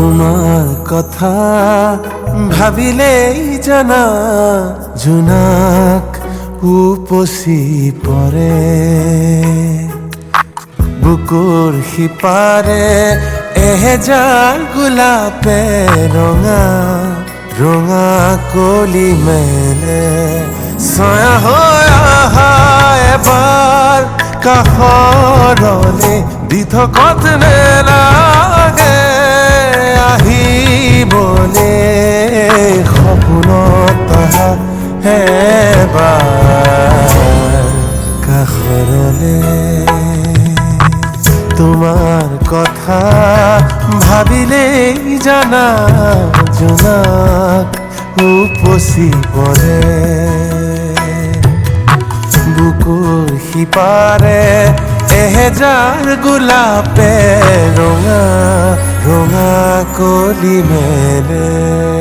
তোমার কথা ভাবিলেই জানা জোনাক উপচি পৰে বুকুৰ সিপাৰে এহেজাৰ গোলাপে ৰঙা ৰঙা কলি মেলে ছায়া হৈ আহা এবাৰ কাষৰলে দি থকত নেলাগে আহিবলে সপোনত অহা এবাৰ কাষৰলে তোমার কথা ভাবিলেই জানা জোনাক উপচি পৰে বুকুৰ সিপাৰে এহেজাৰ গোলাপে ৰঙা ৰঙা কলি মেলে